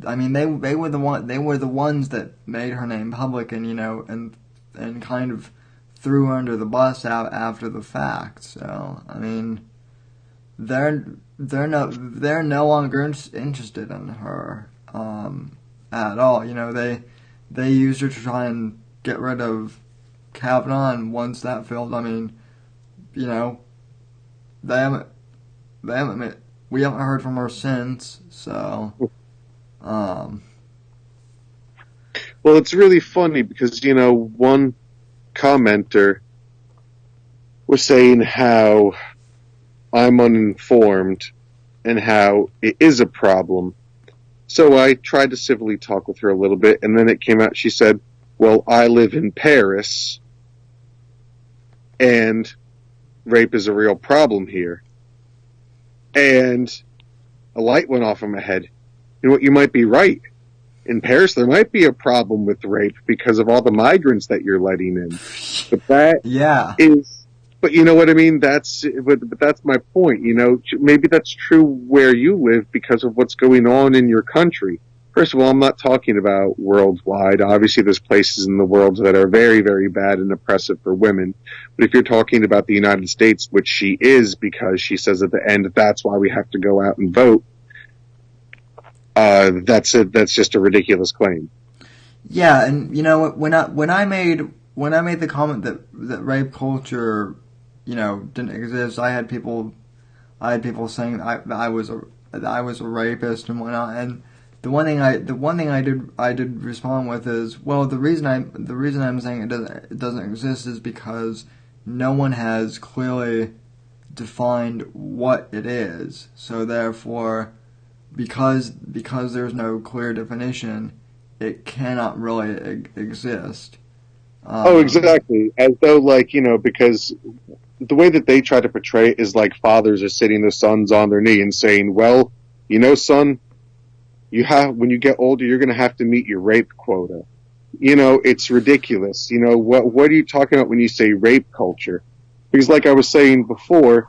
I mean they were the ones that made her name public, and and kind of threw her under the bus out after the fact. So I mean, they're no longer interested in her at all. They used her to try and get rid of Kavanaugh, and once that failed, I mean, you know, they haven't we haven't heard from her since. So, Well, it's really funny because, one commenter was saying how I'm uninformed and how it is a problem. So I tried to civilly talk with her a little bit, and then it came out, she said, well, I live in Paris, and rape is a real problem here. And a light went off in my head. You know what, you might be right. In Paris, there might be a problem with rape because of all the migrants that you're letting in. But that yeah, is, but you know what I mean? But that's my point. Maybe that's true where you live because of what's going on in your country. First of all, I'm not talking about worldwide. Obviously, there's places in the world that are very, very bad and oppressive for women. But if you're talking about the United States, which she is, because she says at the end, that's why we have to go out and vote. That's it. That's just a ridiculous claim. yeah, and when I made the comment that rape culture, didn't exist, I had people saying that I was a rapist and whatnot, and the one thing I did respond with is, well, the reason I'm saying it doesn't exist is because no one has clearly defined what it is. So therefore, because there's no clear definition, it cannot really exist. Oh, exactly. As though, because the way that they try to portray it is like fathers are sitting their sons on their knee and saying, well, son, when you get older, you're going to have to meet your rape quota. It's ridiculous. What are you talking about when you say rape culture? Because like I was saying before,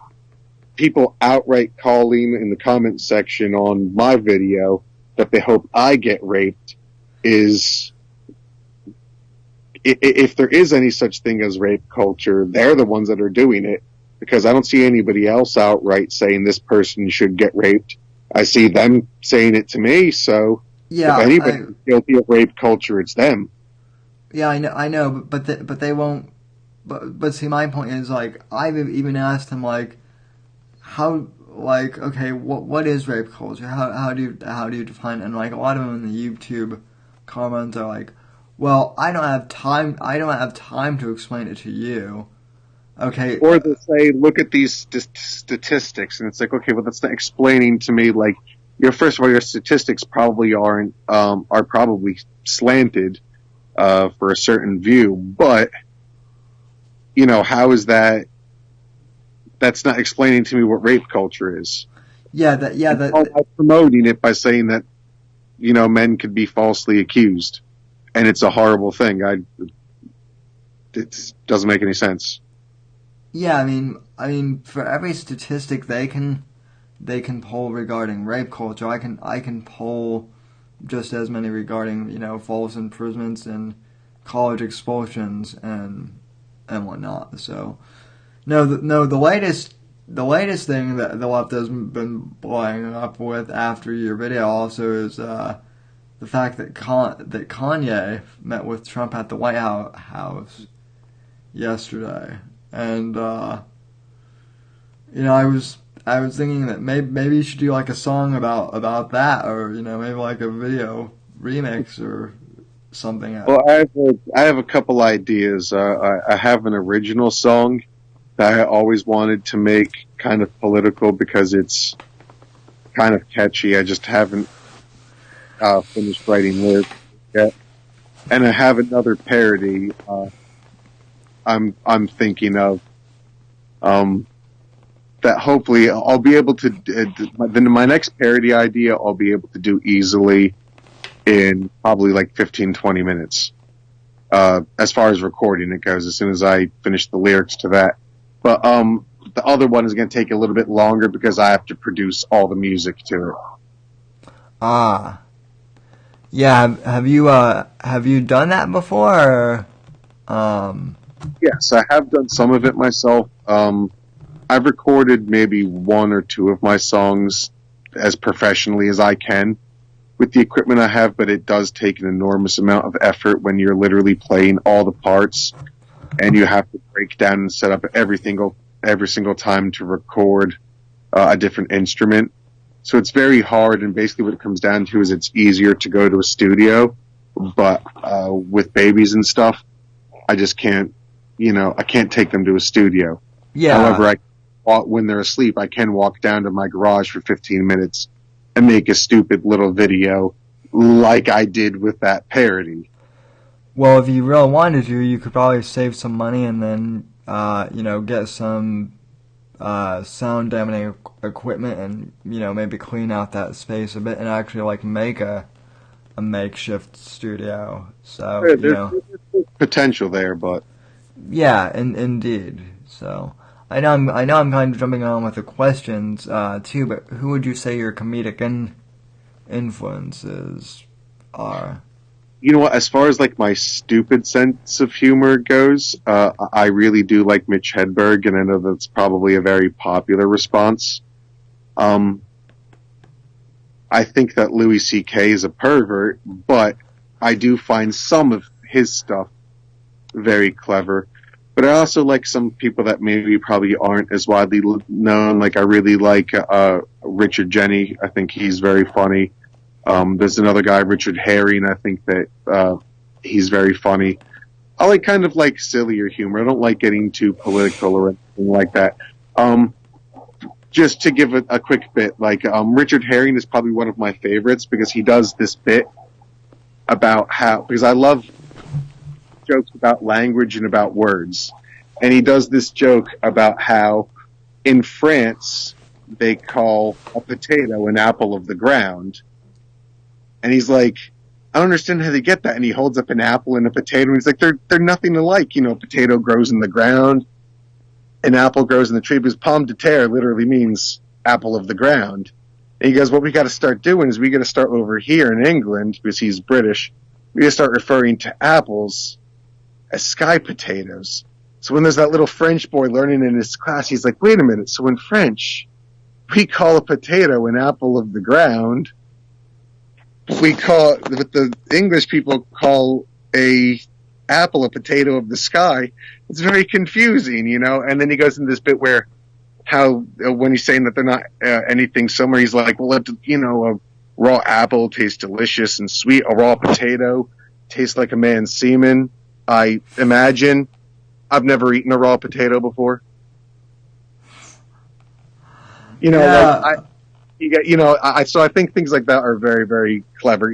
people outright calling in the comment section on my video that they hope I get raped is, if there is any such thing as rape culture, they're the ones that are doing it, because I don't see anybody else outright saying this person should get raped. I see them saying it to me, so if Yeah, anybody's guilty of rape culture, it's them. yeah, I know, but they won't. But see, my point is, like, I've even asked him, like, how, like, okay, what is rape culture? How do you define it? And like a lot of them in the YouTube comments are like, well, I don't have time. I don't have time to explain it to you. Okay. Or they'll say, look at these statistics, and it's like, okay, well, that's not explaining to me, like, first of all, your statistics probably are probably slanted, for a certain view, but, how is that's not explaining to me what rape culture is. Yeah, I'm promoting it by saying that, men could be falsely accused, and it's a horrible thing. It doesn't make any sense. yeah. I mean, for every statistic they can pull regarding rape culture, I can pull just as many regarding false imprisonments and college expulsions and whatnot. So no, the latest the latest thing that the left has been blowing up with after your video also is the fact that that Kanye met with Trump at the White House yesterday, and I was thinking that maybe you should do like a song about that, or maybe like a video remix or something. Well, I have a couple ideas. I have an original song that I always wanted to make kind of political because it's kind of catchy. I just haven't finished writing lyrics yet, and I have another parody. I'm thinking of that. Hopefully, I'll be able to. Then my next parody idea, I'll be able to do easily in probably like 15, 20 minutes. As far as recording it goes, as soon as I finish the lyrics to that. But the other one is going to take a little bit longer because I have to produce all the music to it. Ah. Yeah, have you done that before? Yes, I have done some of it myself. I've recorded maybe one or two of my songs as professionally as I can with the equipment I have, but it does take an enormous amount of effort when you're literally playing all the parts and you have to break down and set up every single time to record a different instrument. So it's very hard, and basically what it comes down to is it's easier to go to a studio, but with babies and stuff, I just can't, I can't take them to a studio. Yeah. However, when they're asleep, I can walk down to my garage for 15 minutes and make a stupid little video like I did with that parody. Well, if you really wanted to, you could probably save some money and then, get some sound dampening equipment and, maybe clean out that space a bit and actually, like, make a makeshift studio. So, there's potential there, but... Yeah, indeed. So, I know I'm kind of jumping on with the questions, too, but who would you say your comedic influences are? You know what, as far as like my stupid sense of humor goes, I really do like Mitch Hedberg, and I know that's probably a very popular response. I think that Louis C.K. is a pervert, but I do find some of his stuff very clever. But I also like some people that maybe probably aren't as widely known. Like I really like Richard Jenny. I think he's very funny. There's another guy, Richard Herring. I think that he's very funny. I like kind of like sillier humor. I don't like getting too political or anything like that. Just to give a quick bit, like Richard Herring is probably one of my favorites because he does this bit about because I love jokes about language and about words. And he does this joke about how in France they call a potato an apple of the ground. And he's like, I don't understand how they get that. And he holds up an apple and a potato, and he's like, they're nothing alike. A potato grows in the ground, an apple grows in the tree, because pomme de terre literally means apple of the ground. And he goes, what we got to start doing is we got to start over here in England, because he's British, we got to start referring to apples as sky potatoes. So when there's that little French boy learning in his class, he's like, wait a minute, so in French, we call a potato an apple of the ground. What the English people call a apple a potato of the sky. It's very confusing, And then he goes into this bit where when he's saying that they're not anything similar, he's like, well, a raw apple tastes delicious and sweet. A raw potato tastes like a man's semen. I imagine. I've never eaten a raw potato before. Yeah. So I think things like that are very, very clever.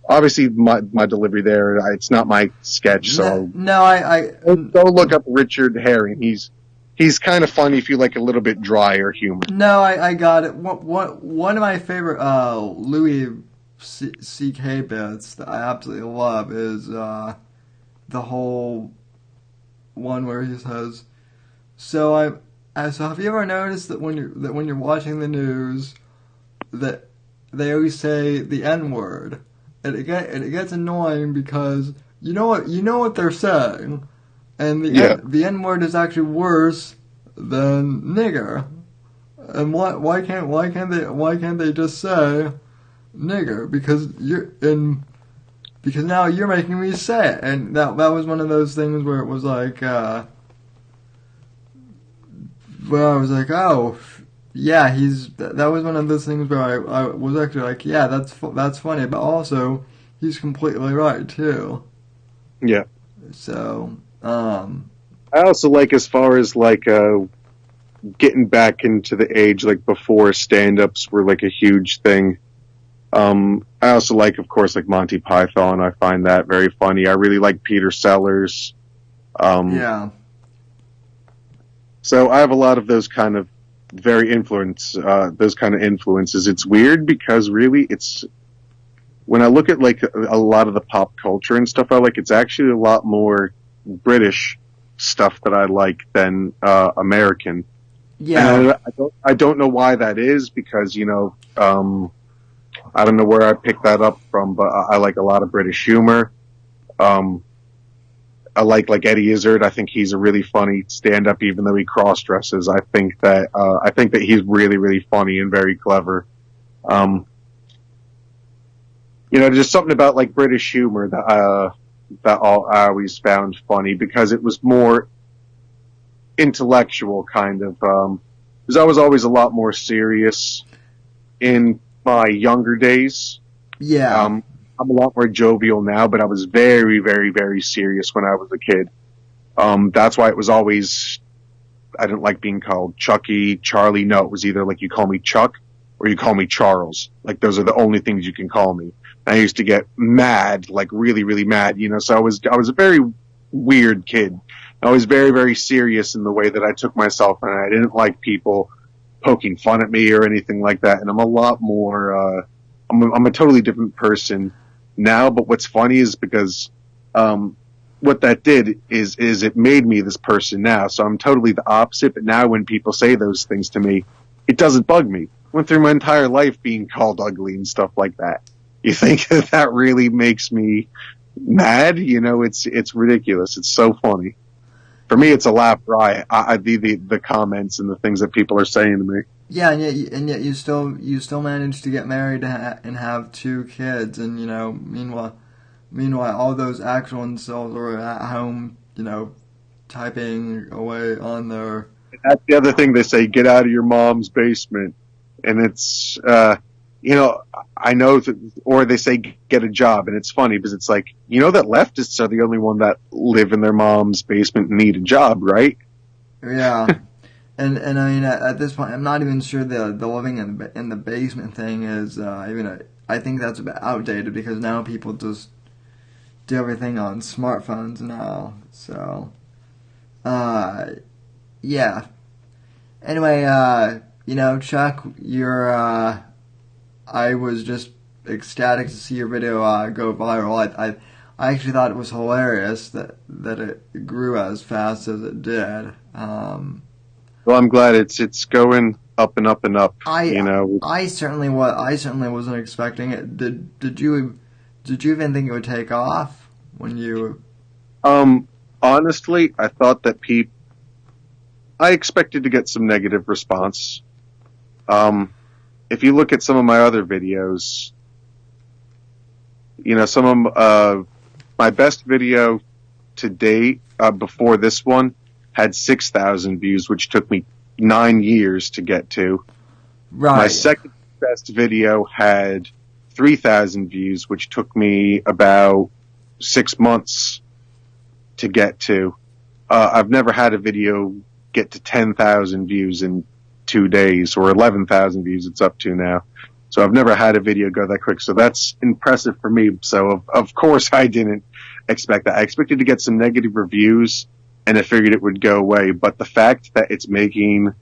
Obviously, my delivery there, it's not my sketch, so go look up Richard Herring. He's kind of funny if you like a little bit drier humor. No, I got it. One of my favorite Louis C.K. bits that I absolutely love is the whole one where he says, So have you ever noticed that when you're watching the news, that they always say the N-word, and it gets annoying because you know what they're saying, and the N-word is actually worse than nigger. And why can't they just say nigger? Because now you're making me say it. And that was one of those things where it was like, where I was like, oh, yeah, that was one of those things where I was actually like, yeah, that's funny, but also he's completely right too. Yeah. So, I also like, as far as like getting back into the age like before stand-ups were like a huge thing. I also like, of course, like Monty Python. I find that very funny. I really like Peter Sellers. yeah. So I have a lot of those kind of those kind of influences. It's weird because really it's, when I look at like a lot of the pop culture and stuff I like, it's actually a lot more British stuff that I like than American. Yeah. And I don't know why that is, because, you know, I don't know where I picked that up from, but I like a lot of British humor. I like Eddie Izzard. I think he's a really funny stand-up, even though he cross-dresses. I think that he's really, really funny and very clever. You know, just something about like British humor that I always found funny, because it was more intellectual kind of. Because I was always a lot more serious in my younger days. Yeah. I'm a lot more jovial now, but I was very, very, very serious when I was a kid. That's why it was always, I didn't like being called Chucky, Charlie. No, it was either like you call me Chuck or you call me Charles. Like those are the only things you can call me. And I used to get mad, like really, really mad, you know, so I was a very weird kid. I was very, very serious in the way that I took myself, and I didn't like people poking fun at me or anything like that. And I'm a lot more, I'm a totally different person now. But what's funny is because, what that did is it made me this person now. So I'm totally the opposite. But now when people say those things to me, it doesn't bug me. I went through my entire life being called ugly and stuff like that. You think that really makes me mad? You know, it's ridiculous. It's so funny. For me, it's a laugh riot. The comments and the things that people are saying to me. Yeah, and yet you still managed to get married and have 2 kids, and you know, meanwhile, all those actual incels are at home, you know, typing away on their. That's the other thing they say: get out of your mom's basement, and it's you know, I know that, or they say get a job, and it's funny because it's like, you know, that leftists are the only one that live in their mom's basement and need a job, right? Yeah. And I mean, at this point, I'm not even sure the living in the basement thing is I think that's a bit outdated, because now people just do everything on smartphones now. So, yeah. Anyway, you know, Chuck, I was just ecstatic to see your video go viral. I actually thought it was hilarious that it grew as fast as it did. Well, I'm glad it's going up and up and up. You know, I certainly wasn't expecting it. Did you even think it would take off when you? Honestly, I thought that I expected to get some negative response. If you look at some of my other videos, you know, some of my best video to date before this one had 6,000 views, which took me 9 years to get to. Right. My second best video had 3,000 views, which took me about 6 months to get to. I've never had a video get to 10,000 views in 2 days, or 11,000 views it's up to now. So I've never had a video go that quick. So that's impressive for me. So of course I didn't expect that. I expected to get some negative reviews, and I figured it would go away. But the fact that it's making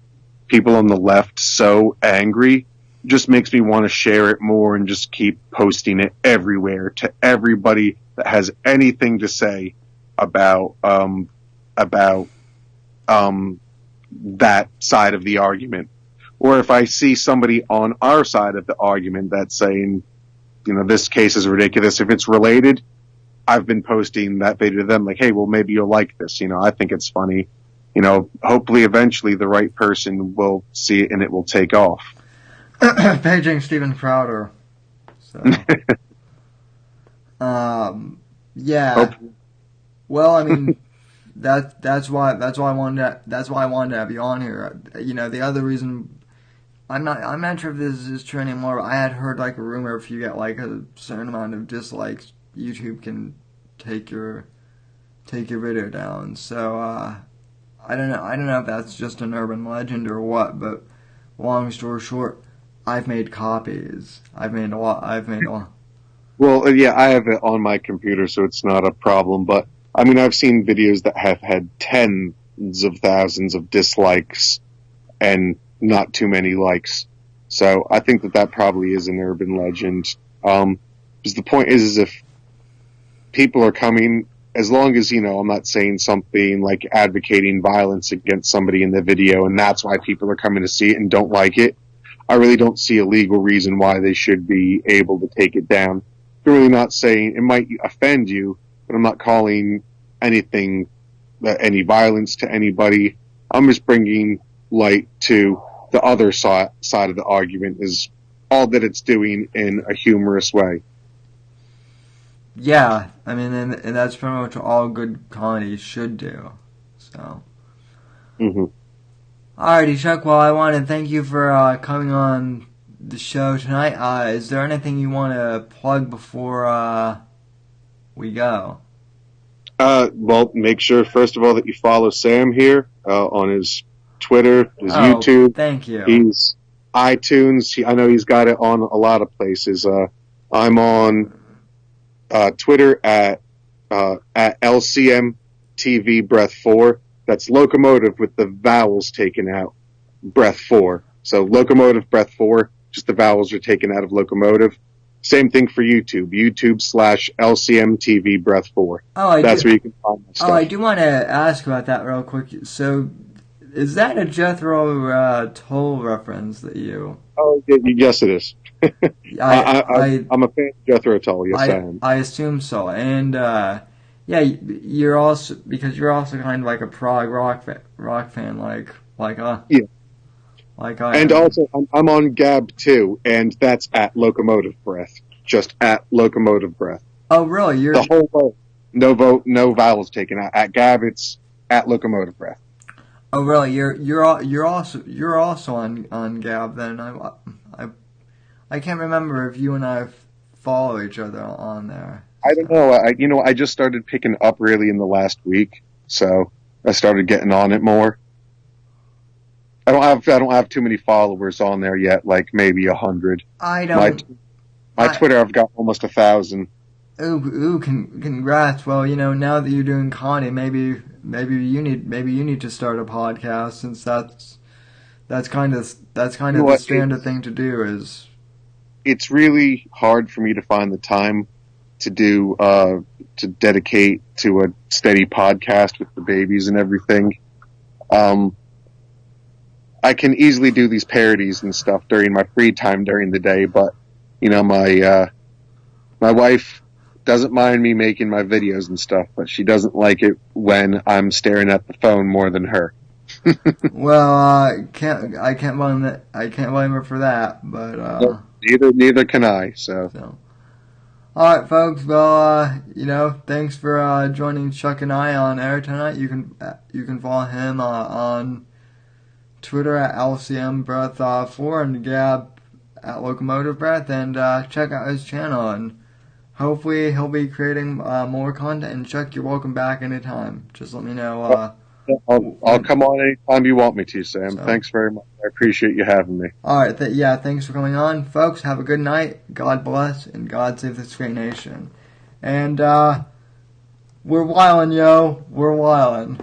people on the left so angry just makes me want to share it more and just keep posting it everywhere to everybody that has anything to say about that side of the argument. Or if I see somebody on our side of the argument that's saying, you know, this case is ridiculous, if it's related, I've been posting that video to them, like, hey, well, maybe you'll like this. You know, I think it's funny. hopefully eventually the right person will see it and it will take off. Paging Stephen Crowder. So, yeah. Hopefully. Well, I mean, that's why I wanted to have you on here. The other reason I'm not sure if this is true anymore, but I had heard like a rumor if you get like a certain amount of dislikes, YouTube can take your video down. So I don't know if that's just an urban legend or what, but long story short, I've made copies. I've made a lot. Well, yeah, I have it on my computer, so it's not a problem. But I mean, I've seen videos that have had tens of thousands of dislikes and not too many likes. So I think that probably is an urban legend. Because the point is if people are coming, as long as, I'm not saying something like advocating violence against somebody in the video, and that's why people are coming to see it and don't like it, I really don't see a legal reason why they should be able to take it down. I'm really not saying it might offend you, but I'm not calling anything, any violence to anybody. I'm just bringing light to the other side of the argument, is all that it's doing in a humorous way. Yeah, I mean, and that's pretty much all good comedy should do. So. Mm-hmm. Alrighty, Chuck. Well, I want to thank you for coming on the show tonight. Is there anything you want to plug before we go? Well, make sure first of all that you follow Sam here on his Twitter, his YouTube. Thank you. He's iTunes. I know he's got it on a lot of places. I'm on Twitter at LCM TV Breath 4. That's locomotive with the vowels taken out. Breath 4. So locomotive Breath 4. Just the vowels are taken out of locomotive. Same thing for YouTube. YouTube/LCM TV Breath 4. That's where you can find my stuff. Oh, I do want to ask about that real quick. So, is that a Jethro Tull reference that you? Oh, yes, it is. I'm a fan of Jethro Tull. Yes, I am. I assume so. And yeah, you're also kind of like a prog rock fan, like yeah. Like I and am. Also, I'm on Gab too, and that's at Locomotive Breath. Just at Locomotive Breath. Oh, really? You're the whole way. No vowels taken out. At Gab, it's at Locomotive Breath. Oh, really? You're also on Gab then? I can't remember if you and I follow each other on there. I don't know. I just started picking up really in the last week, so I started getting on it more. I don't have too many followers on there yet, like maybe 100. I don't. My Twitter, I've got almost 1,000. Ooh, congrats. Well, now that you're doing comedy, maybe you need to start a podcast, since that's kind of the standard thing to do. Is it's really hard for me to find the time to do to dedicate to a steady podcast with the babies and everything. I can easily do these parodies and stuff during my free time during the day, but my wife doesn't mind me making my videos and stuff, but she doesn't like it when I'm staring at the phone more than her. Well, I can't blame her for that, but neither can I. So. All right, folks. Well, thanks for joining Chuck and I on air tonight. You can follow him on Twitter at LCMBreath4 and Gab at Locomotive Breath, and check out his channel, and hopefully he'll be creating more content. And Chuck, you're welcome back anytime. Just let me know. I'll come on anytime you want me to, Sam. So, thanks very much. I appreciate you having me. All right. Thanks for coming on, folks. Have a good night. God bless, and God save this great nation. And we're Whylin Yo. We're Whylin.